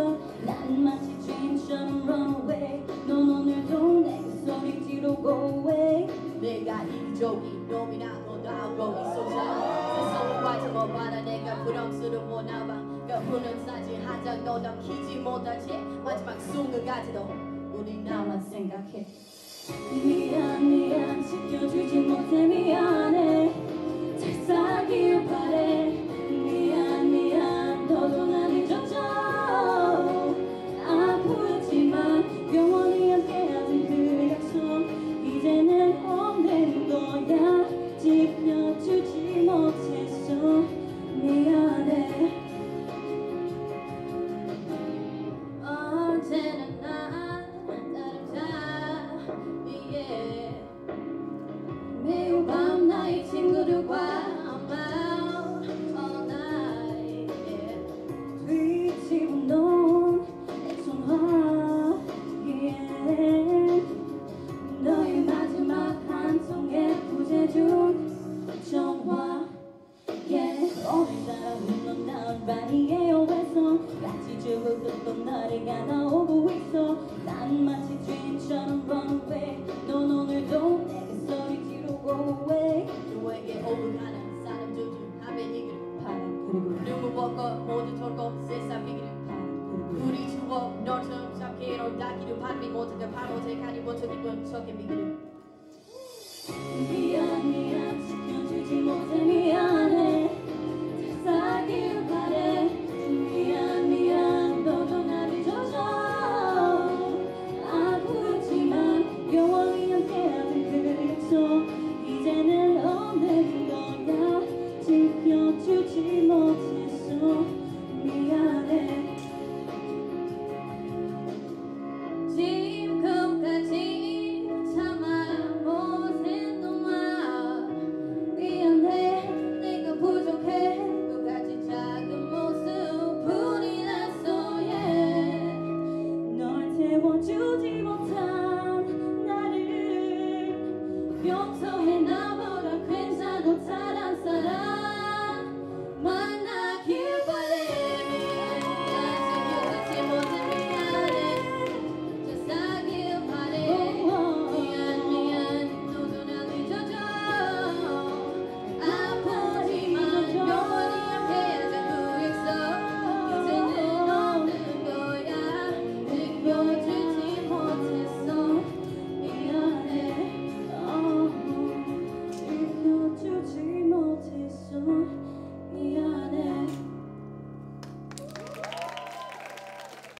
있어. 난 마치 dream처럼 run away. 넌 오늘도 내 소리 뒤로 go away. 내가 이기적인 놈이라고 나오고 있었잖아. 세상을 관심없받아 내가 부담스러워 나봐. 그 사진 한 장도 남기지 못한 채 마지막 순간까지도 우리 나만 생각해. 미안 지켜주지 못해 미안해. 잘 살길 바래. 미안 너도 날 잊어줘. 아프지만 영원히 함께하던 그 약속 이제는 없는 거야. 지켜주지 못했어. 미안해. 언제나 난 다르다. 매일 밤 나의 친구들과 I'm out all night. 뒤집어 놓은 내 전화기에 너의 마지막 한 통의 부재중 전화. 오늘따라 흘러나온 라디오의 외성같이 죽었던 노래가 나오고 있어. 난 마치 dream처럼 run away. 넌 오늘도 내게 소리 뒤로 go away. 너에게 오가는 사람 중 하면 이기를 바라 그리고 눈물 벗고 모두 털고 세상 비기를 바라 그리고 우리 추억 너처럼 잡기로 닿기를 바라지 못하게 바로 제가리 못하기로 저게 비기를 미안 지켜주지 못해 미안해. 잘 살길 바래. 미안 너도 날 잊어줘. 아프지만 영원히 함께하던 그 약속 이제는 없는 거야. 지켜주지 못했어. 미안해. 지금까지 참아 못했던 말 미안해. 내가 부족해. 끝까지 작은 모습뿐이라서 널 태워주지